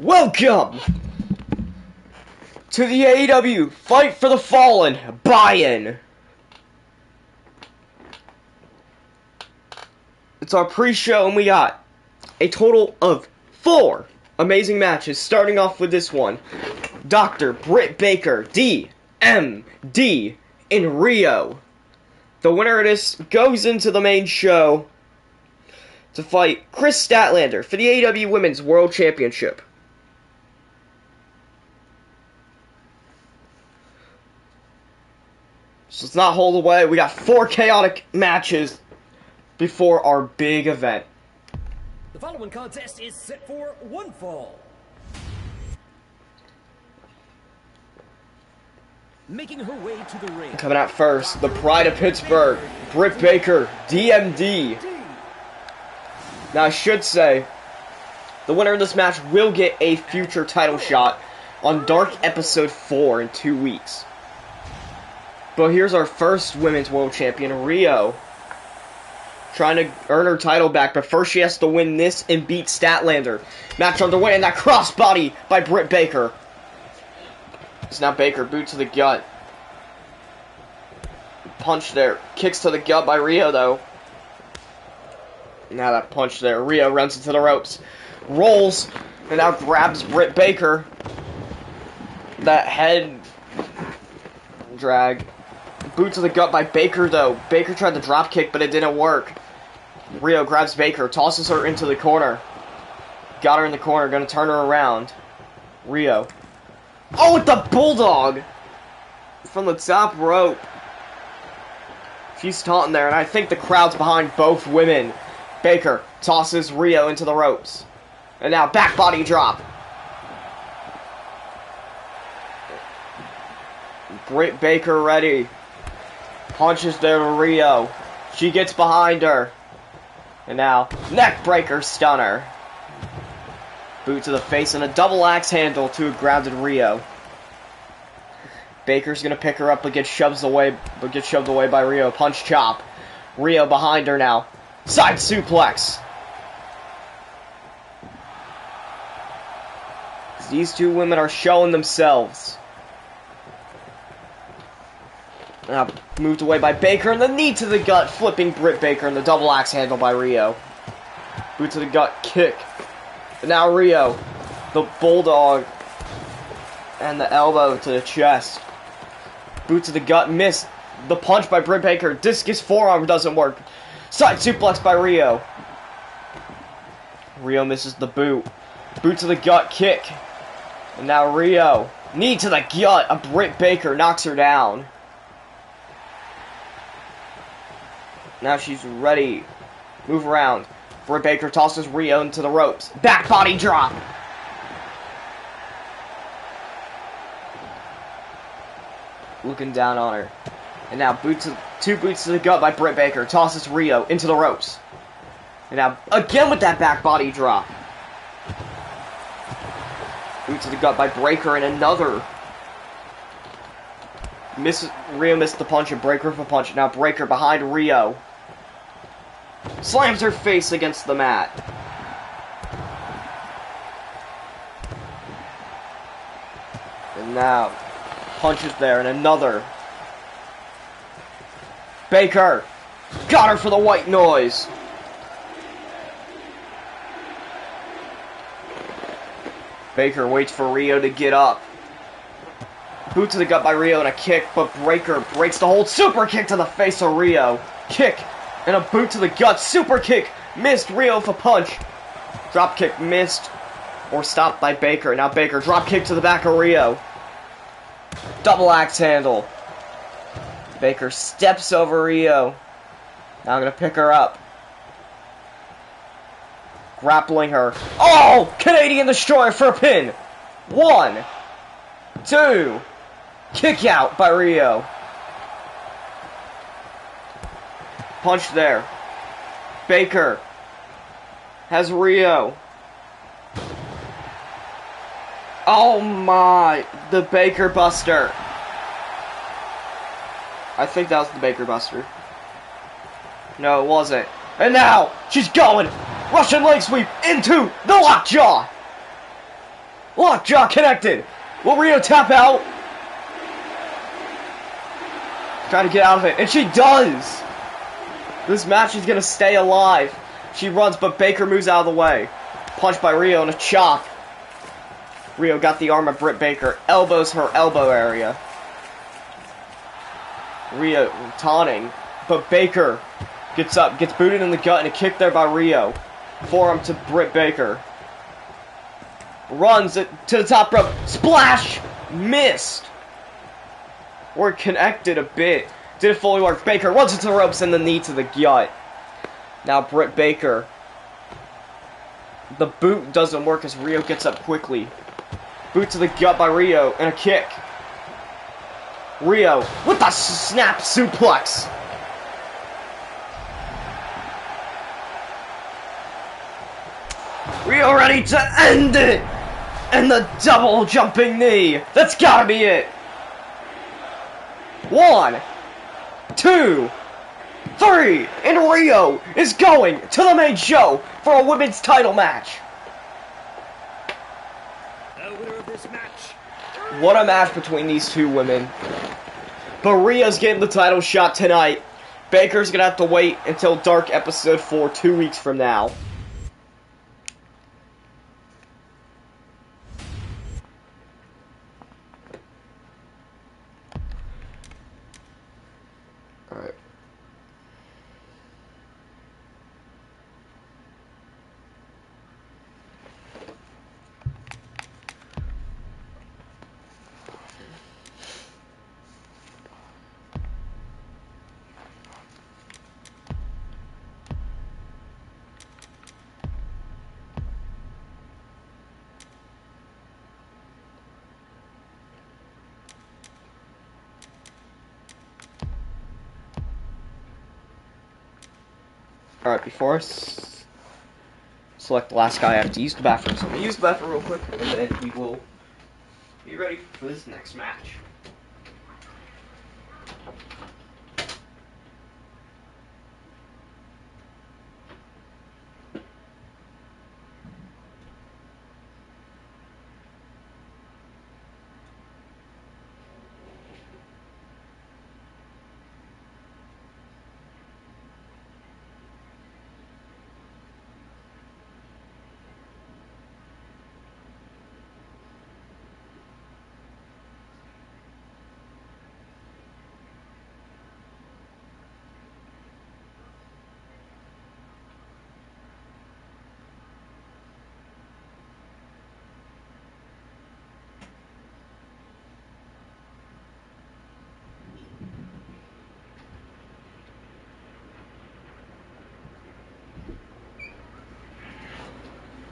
Welcome to the AEW Fight for the Fallen buy-in. It's our pre-show and we got a total of 4 amazing matches, starting off with this one. Dr. Britt Baker, DMD, in Rio. The winner of this goes into the main show to fight Kris Statlander for the AEW Women's World Championship. So let's not hold away. We got 4 chaotic matches before our big event. The following contest is set for one fall. Making her way to the ring. Coming out first, the Pride of Pittsburgh, Britt Baker, DMD. Now I should say, the winner of this match will get a future title shot on Dark Episode 4 in 2 weeks. But here's our first Women's World Champion, Rio. Trying to earn her title back, but first she has to win this and beat Statlander. Match underway, and that crossbody by Britt Baker. It's now Baker, boot to the gut. Punch there. Kicks to the gut by Rio, though. Now that punch there. Rio runs into the ropes. Rolls, and now grabs Britt Baker. That head drag. Boot to the gut by Baker, though. Baker tried the drop kick, but it didn't work. Rio grabs Baker, tosses her into the corner. Got her in the corner, gonna turn her around. Rio. Oh, with the bulldog! From the top rope. She's taunting there, and I think the crowd's behind both women. Baker tosses Rio into the ropes. And now back body drop. Britt Baker ready. Punches there to Rio. She gets behind her. And now, neck breaker stunner. Boot to the face and a double axe handle to a grounded Rio. Baker's gonna pick her up but gets shoved away by Rio. Punch chop. Rio behind her now. Side suplex. These two women are showing themselves. Now moved away by Baker, and the knee to the gut, flipping Britt Baker, and the double axe handle by Rio. Boot to the gut, kick. And now Rio, the bulldog, and the elbow to the chest. Boot to the gut, missed. The punch by Britt Baker, discus forearm doesn't work. Side suplex by Rio. Rio misses the boot. Boot to the gut, kick. And now Rio, knee to the gut, a Britt Baker knocks her down. Now she's ready. Move around. Britt Baker tosses Rio into the ropes. Back body drop. Looking down on her. And now two boots to the gut by Britt Baker. Tosses Rio into the ropes. And now again with that back body drop. Boot to the gut by Baker and another. Rio missed the punch and Baker with a punch. Now Baker behind Rio. Slams her face against the mat. And now punches there and another. Baker got her for the white noise. Baker waits for Rio to get up. Boot to the gut by Rio and a kick, but Baker breaks the hold. Super kick to the face of Rio. Kick and a boot to the gut. Super kick. Missed. Rio with a punch. Drop kick missed. Or stopped by Baker. Now Baker drop kick to the back of Rio. Double axe handle. Baker steps over Rio. Now I'm going to pick her up. Grappling her. Oh! Canadian Destroyer for a pin. 1, 2. Kick out by Rio. Punch there. Baker has Rio. Oh my. The Baker Buster. I think that was the Baker Buster. No, it wasn't. And now, she's going! Russian leg sweep into the lockjaw! Lockjaw connected. Will Rio tap out? Trying to get out of it, and she does. This match is gonna stay alive. She runs, but Baker moves out of the way. Punch by Rio and a chop. Rio got the arm of Britt Baker. Elbows her elbow area. Rio taunting, but Baker gets up, gets booted in the gut, and a kick there by Rio. Forearm to Britt Baker. Runs it to the top rope. Splash! Missed. We're connected a bit. Didn't fully work. Baker runs into the ropes and the knee to the gut. Now Britt Baker. The boot doesn't work as Rio gets up quickly. Boot to the gut by Rio and a kick. Rio with the snap suplex. Rio ready to end it. And the double jumping knee. That's gotta be it. 1, 2, 3, and Rio is going to the main show for a women's title match. The winner of this match. What a match between these two women. But Rio's getting the title shot tonight. Baker's gonna have to wait until Dark Episode 4 2 weeks from now. Alright. Alright, before I select the last guy, I have to use the bathroom. So I'm going to use the bathroom real quick, and then we will be ready for this next match.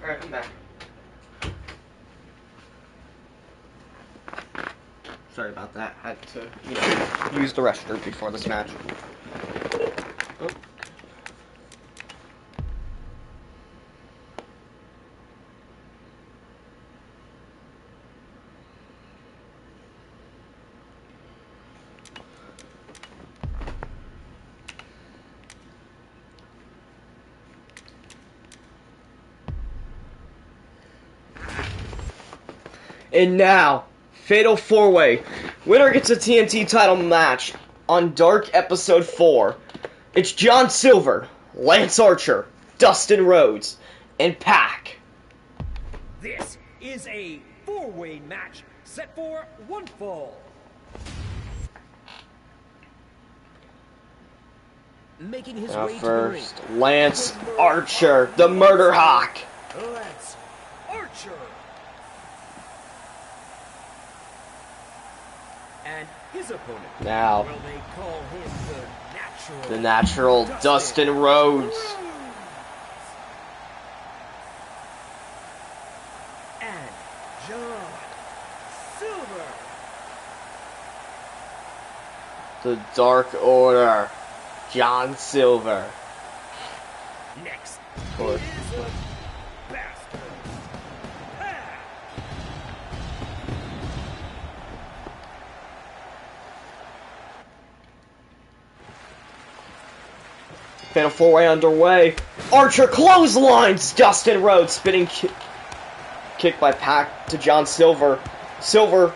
Alright, I'm back. Sorry about that. I had to, use the restroom before this match. Oh. And now, Fatal 4-Way. Winner gets a TNT title match on Dark Episode 4. It's John Silver, Lance Archer, Dustin Rhodes, and Pac. This is a 4-way match set for one fall. Making his Now way first, to the ring. Lance Archer, the Murder Hawk. Lance Archer. And his opponent. Now, Will they call him the natural Dustin Rhodes. And John Silver. The Dark Order, John Silver. Next Or- is the Bastard Pac. Fatal 4-Way underway. Archer clotheslines Dustin Rhodes, spinning kick. kick by Pac to John Silver. Silver,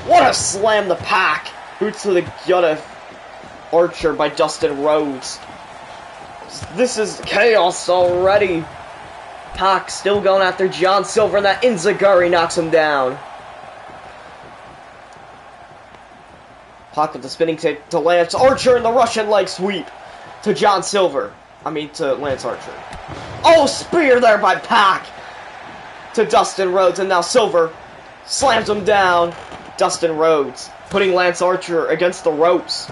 what a slam to Pac. Boots to the gut of Archer by Dustin Rhodes. This is chaos already. Pac still going after John Silver, and that Enziguri knocks him down. Pac with the spinning kick to Lance Archer and the Russian leg sweep to John Silver. To Lance Archer. Oh, spear there by Pac to Dustin Rhodes, and now Silver slams him down. Dustin Rhodes putting Lance Archer against the ropes.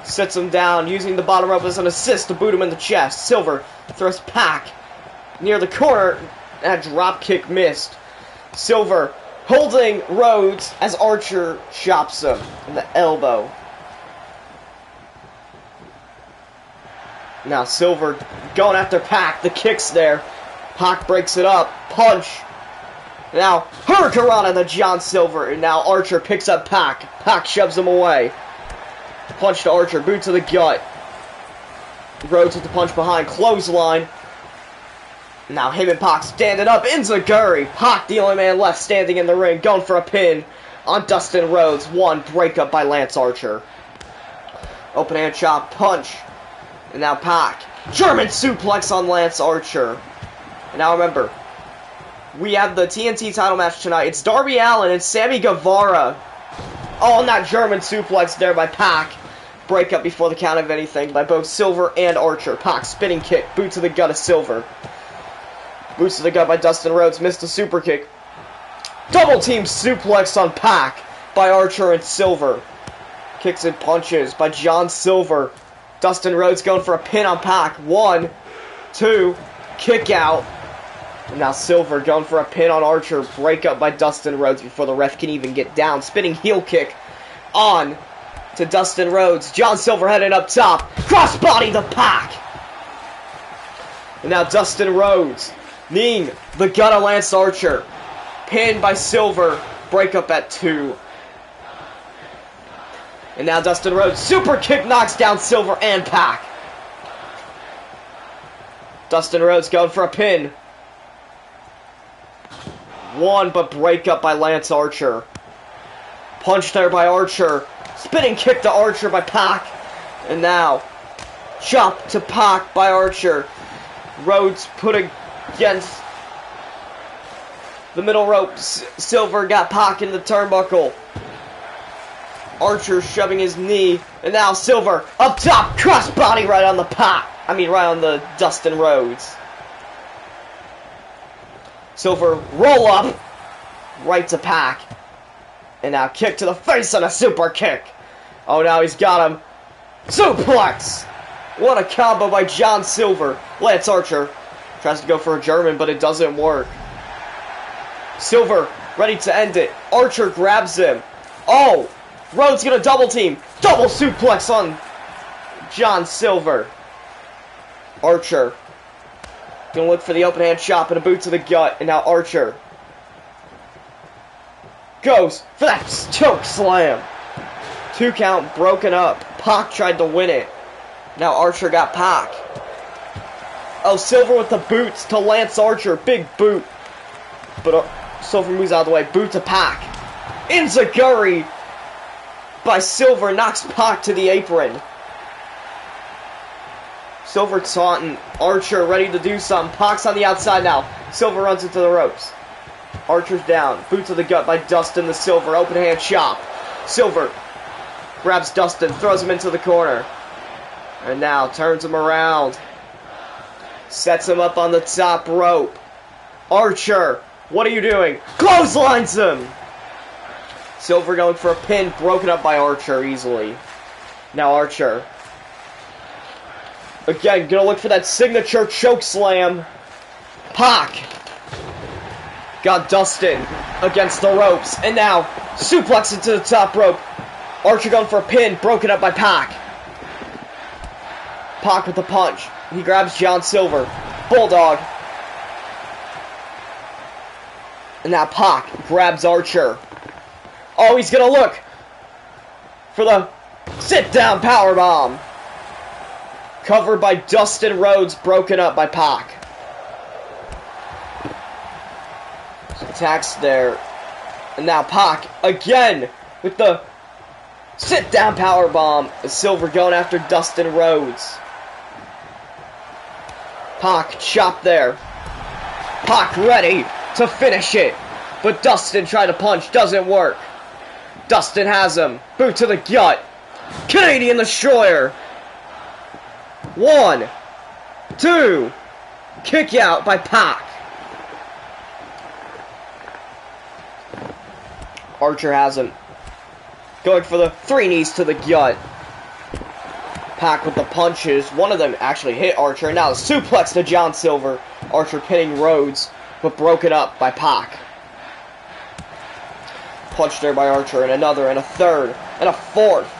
Sits him down, using the bottom rope as an assist to boot him in the chest. Silver throws Pac near the corner. That drop kick missed. Silver holding Rhodes as Archer chops him in the elbow. Now Silver going after Pac. The kick's there. Pac breaks it up. Punch. Now Hurricanrana to John Silver. And now Archer picks up Pac. Pac shoves him away. Punch to Archer. Boot to the gut. Rhodes with the punch behind. Clothesline. Now him and Pac standing up. Enziguri. Pac the only man left standing in the ring. Going for a pin on Dustin Rhodes. One breakup by Lance Archer. Open hand chop. Punch. And now Pac. German suplex on Lance Archer. And now remember, we have the TNT title match tonight. It's Darby Allin and Sammy Guevara. Oh, and that German suplex there by Pac. Breakup before the count of anything by both Silver and Archer. Pac spinning kick. Boot to the gut of Silver. Boots to the gut by Dustin Rhodes. Missed a super kick. Double team suplex on Pac by Archer and Silver. Kicks and punches by John Silver. Dustin Rhodes going for a pin on Pac. 1, 2, kick out. And now Silver going for a pin on Archer. Breakup by Dustin Rhodes before the ref can even get down. Spinning heel kick on to Dustin Rhodes. John Silver heading up top. Crossbody to Pac. And now Dustin Rhodes kneeing the gut of Lance Archer. Pinned by Silver. Breakup at 2. And now Dustin Rhodes, super kick knocks down Silver and Pac. Dustin Rhodes going for a pin. 1, but breakup by Lance Archer. Punch there by Archer. Spinning kick to Archer by Pac. And now, chop to Pac by Archer. Rhodes put against the middle rope. Silver got Pac in the turnbuckle. Archer shoving his knee, and now Silver up top, crossbody right on the Pac. Right on the Dustin Rhodes. Silver roll up, right to Pac, and now kick to the face and a super kick. Oh, now he's got him. Suplex. What a combo by John Silver. Lance Archer tries to go for a German, but it doesn't work. Silver ready to end it. Archer grabs him. Oh. Rhodes gonna double team. Double suplex on John Silver. Archer gonna look for the open hand chop and a boot to the gut. And now Archer goes for that choke slam. 2 count broken up. Pac tried to win it. Now Archer got Pac. Oh, Silver with the boots to Lance Archer. Big boot. But Silver moves out of the way. Boot to Pac. Enziguri by Silver knocks Pac to the apron. Silver taunting. Archer ready to do something. Pac's on the outside now. Silver runs into the ropes. Archer's down. Boot to the gut by Dustin the Silver. Open hand chop. Silver grabs Dustin. Throws him into the corner. And now turns him around. Sets him up on the top rope. Archer, what are you doing? Clotheslines him. Silver going for a pin, broken up by Archer easily. Now Archer. Again, gonna look for that signature choke slam. Pac got Dustin against the ropes. And now, suplex into the top rope. Archer going for a pin, broken up by Pac. Pac with the punch. He grabs John Silver. Bulldog. And now Pac grabs Archer. Oh, he's gonna look for the sit-down powerbomb. Covered by Dustin Rhodes, broken up by Pac. Attacks there. And now Pac again with the sit down power bomb. Silver going after Dustin Rhodes. Pac chopped there. Pac ready to finish it. But Dustin tried to punch. Doesn't work. Dustin has him. Boot to the gut. Canadian Destroyer. 1, 2. Kick out by Pac. Archer has him. Going for the 3 knees to the gut. Pac with the punches. One of them actually hit Archer. And now the suplex to John Silver. Archer pinning Rhodes, but broken up by Pac. Punch there by Archer, and another, and a third, and a fourth.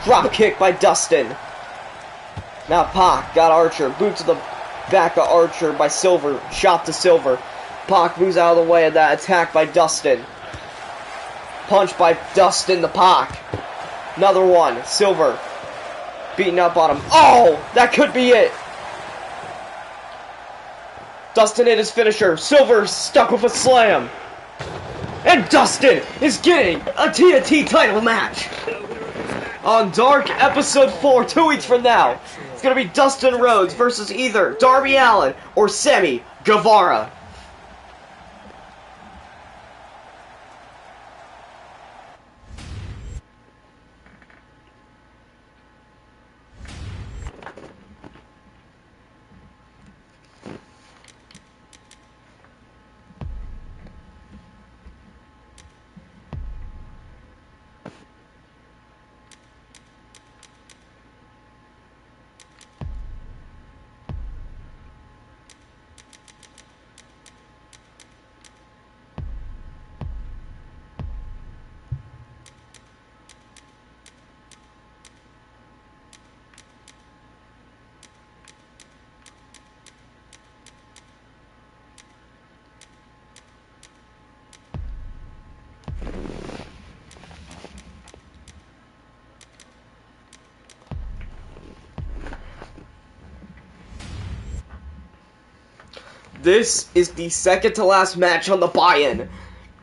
Drop kick by Dustin. Now Pac got Archer. Boot to the back of Archer by Silver. Shot to Silver. Pac moves out of the way of that attack by Dustin. Punch by Dustin to Pac. Another one. Silver beating up on him. Oh! That could be it. Dustin hit his finisher. Silver stuck with a slam. And Dustin is getting a TNT title match. On Dark Episode 4, 2 weeks from now, it's going to be Dustin Rhodes versus either Darby Allin or Sammy Guevara. This is the second to last match on the buy-in.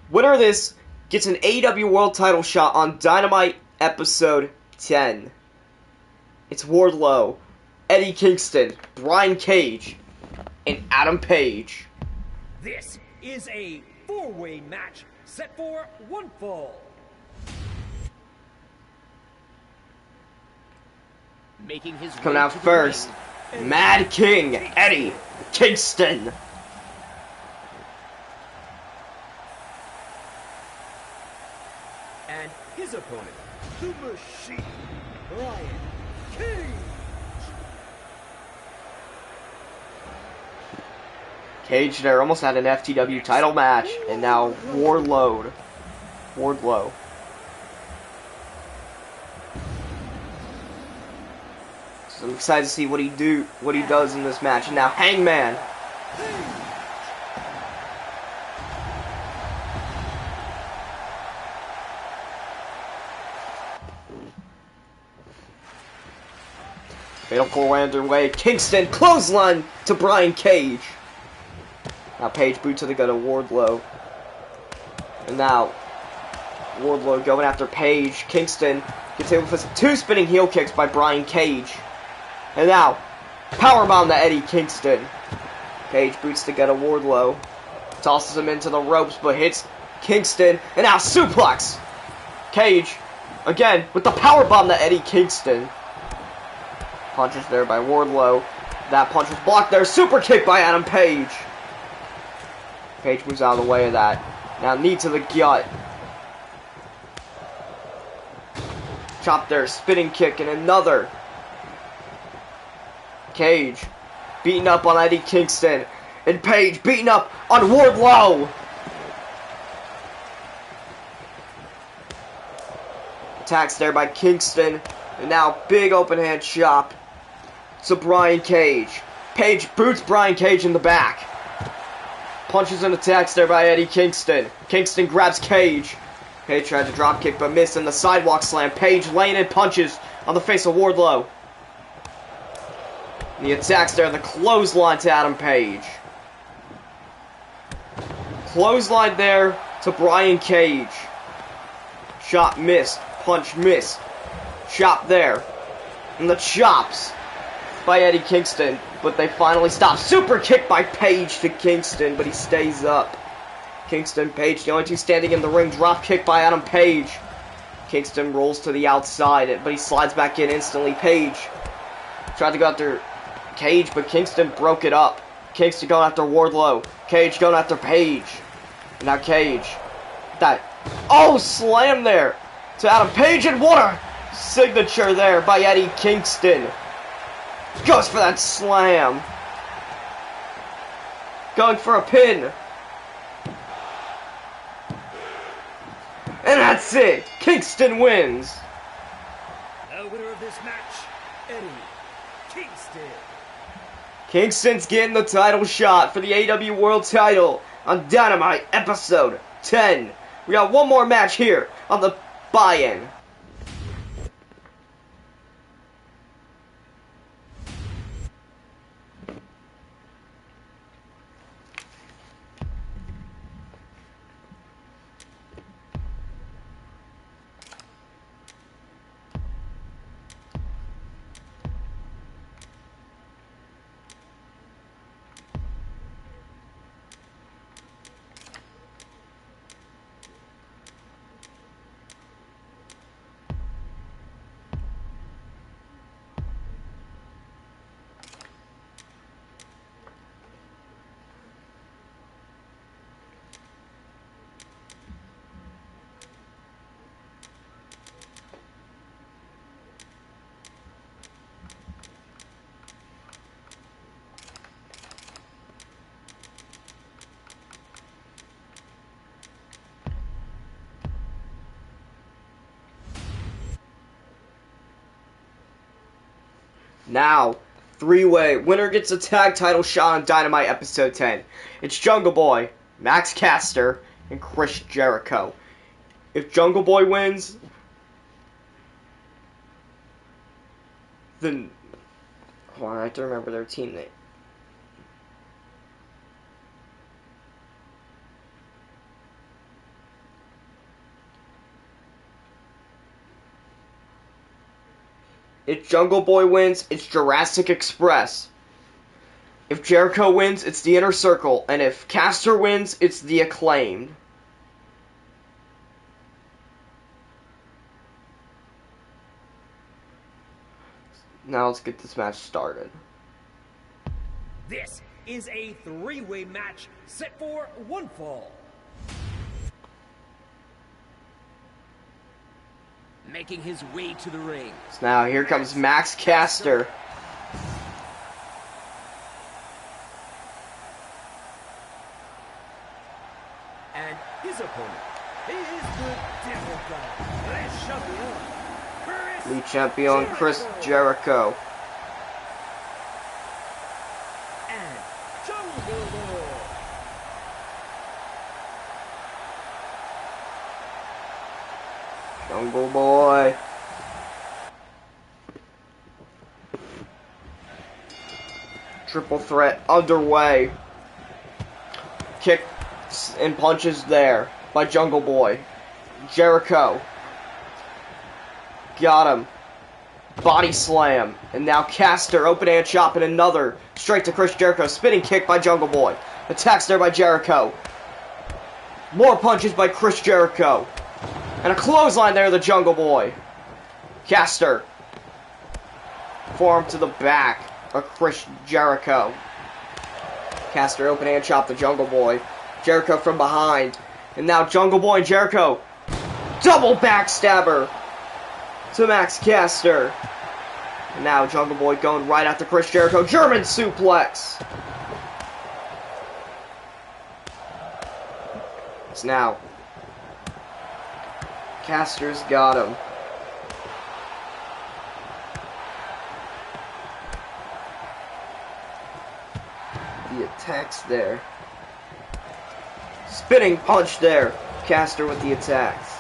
Winner of this gets an AEW World Title shot on Dynamite Episode 10. It's Wardlow, Eddie Kingston, Brian Cage, and Adam Page. This is a 4-way match set for 1 fall. Making his Coming out first, Mad King Eddie Kingston. And his opponent, the Machine, Brian Cage. Cage there almost had an FTW title match, and now Wardlow. So I'm excited to see what he does in this match. And now Hangman. Fatal 4-way underway. Kingston clothesline to Brian Cage. Now Page boot to the gut of Wardlow. And now Wardlow going after Page. Kingston gets hit with 2 spinning heel kicks by Brian Cage. And now powerbomb to Eddie Kingston. Page boots to gut of Wardlow. Tosses him into the ropes but hits Kingston. And now suplex. Cage again with the powerbomb to Eddie Kingston. Punches there by Wardlow. That punch was blocked there. Super kick by Adam Page. Page moves out of the way of that. Now knee to the gut. Chop there. Spinning kick and another. Cage beating up on Eddie Kingston. And Page beating up on Wardlow. Attacks there by Kingston. And now big open hand chop to Brian Cage. Page boots Brian Cage in the back. Punches and attacks there by Eddie Kingston. Kingston grabs Cage. Page tried to drop kick but missed in the sidewalk slam. Page laying in punches on the face of Wardlow. And the attacks there, the clothesline to Adam Page. Clothesline there to Brian Cage. Shot missed. Punch missed. Chop there. And the chops by Eddie Kingston. But they finally stop. Super kick by Page to Kingston, but he stays up. Kingston, Page, the only two standing in the ring. Drop kick by Adam Page. Kingston rolls to the outside, but he slides back in instantly. Page tried to go after Cage, but Kingston broke it up. Kingston going after Wardlow. Cage going after Page. And now Cage. That. Oh, slam there to Adam Page, and what a signature there by Eddie Kingston. Goes for that slam. Going for a pin. And that's it. Kingston wins. The winner of this match, Eddie Kingston. Kingston's getting the title shot for the AEW World title on Dynamite episode 10. We got one more match here on the buy-in. Now, three-way. Winner gets a tag title shot on Dynamite episode 10. It's Jungle Boy, Max Caster, and Chris Jericho. If Jungle Boy wins, then... Hold on, I have to remember their team name. If Jungle Boy wins, it's Jurassic Express. If Jericho wins, it's the Inner Circle. And if Caster wins, it's the Acclaimed. Now let's get this match started. This is a three-way match set for one fall. Making his way to the ring. So now here comes Max Caster. And his opponent is the Devil God, Lead Champion Chris Jericho. And Jungle Boy. Jungle Boy. Triple threat underway. Kicks and punches there by Jungle Boy. Jericho. Got him. Body slam. And now Caster, open hand chop, and another. Straight to Chris Jericho. Spinning kick by Jungle Boy. Attacks there by Jericho. More punches by Chris Jericho. And a clothesline there, the Jungle Boy. Caster. Forearm to the back of Chris Jericho. Caster, open hand chop, the Jungle Boy. Jericho from behind. And now Jungle Boy and Jericho. Double backstabber to Max Caster. And now Jungle Boy going right after Chris Jericho. German suplex. It's now. Caster's got him. The attacks there. Spinning punch there. Caster with the attacks.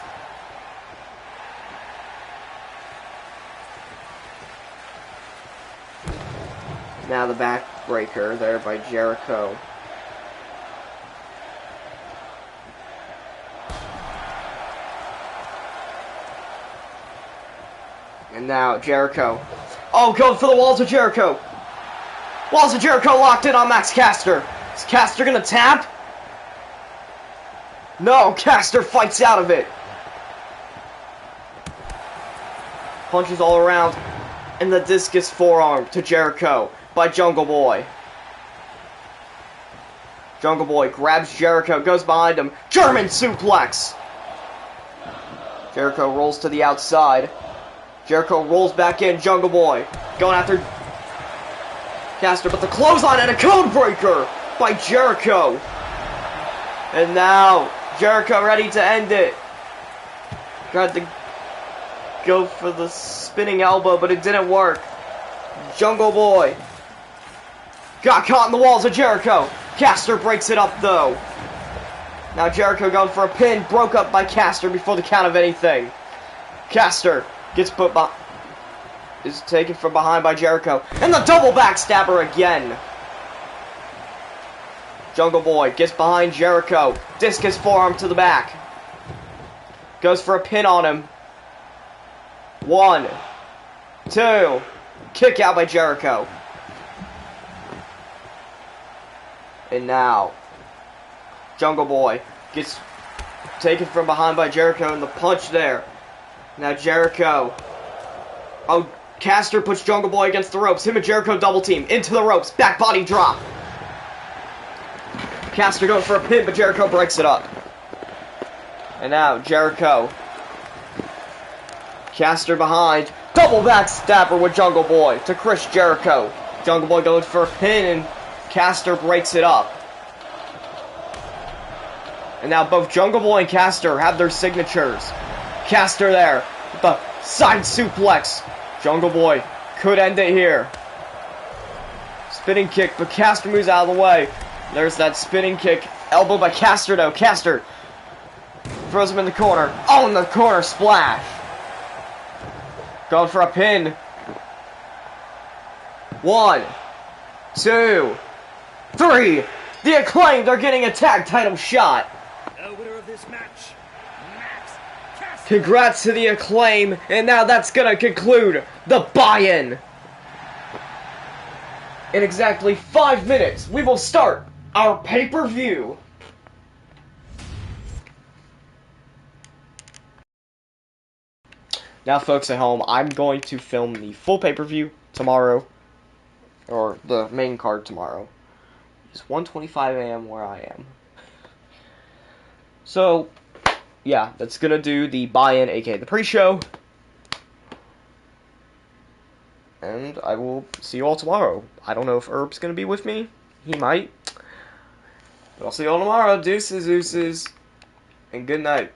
Now the backbreaker there by Jericho. And now Jericho. Oh, going for the Walls of Jericho. Walls of Jericho locked in on Max Caster. Is Caster gonna tap? No, Caster fights out of it. Punches all around. And the discus forearm to Jericho by Jungle Boy. Jungle Boy grabs Jericho, goes behind him. German suplex. Jericho rolls to the outside. Jericho rolls back in. Jungle Boy going after Caster, but the clothesline and a code breaker by Jericho. And now Jericho ready to end it. Tried to go for the spinning elbow, but it didn't work. Jungle Boy got caught in the Walls of Jericho. Caster breaks it up though. Now Jericho going for a pin, broke up by Caster before the count of anything. Caster gets put by, is taken from behind by Jericho, and the double backstabber again. Jungle Boy gets behind Jericho, discus forearm to the back, goes for a pin on him. 1, 2, kick out by Jericho. And now Jungle Boy gets taken from behind by Jericho, and the punch there. Now Jericho. Oh, Caster puts Jungle Boy against the ropes. Him and Jericho double team into the ropes. Back body drop. Caster going for a pin, but Jericho breaks it up. And now Jericho. Caster behind. Double backstabber with Jungle Boy to Chris Jericho. Jungle Boy goes for a pin, and Caster breaks it up. And now both Jungle Boy and Caster have their signatures. Caster there with the side suplex. Jungle Boy could end it here. Spinning kick, but Caster moves out of the way. There's that spinning kick. Elbow by Caster though. Caster throws him in the corner. Oh, in the corner splash. Going for a pin. 1, 2, 3. The Acclaimed are getting a tag title shot. The winner of this match, Max Caster. Congrats to the Acclaim, and now that's gonna conclude the buy-in. In exactly 5 minutes, we will start our pay-per-view. Now, folks at home, I'm going to film the full pay-per-view tomorrow, or the main card tomorrow. It's 1:25 a.m. where I am. So, yeah, that's gonna do the buy-in, aka the pre-show. And I will see you all tomorrow. I don't know if Herb's gonna be with me. He might. But I'll see you all tomorrow. Deuces, and good night.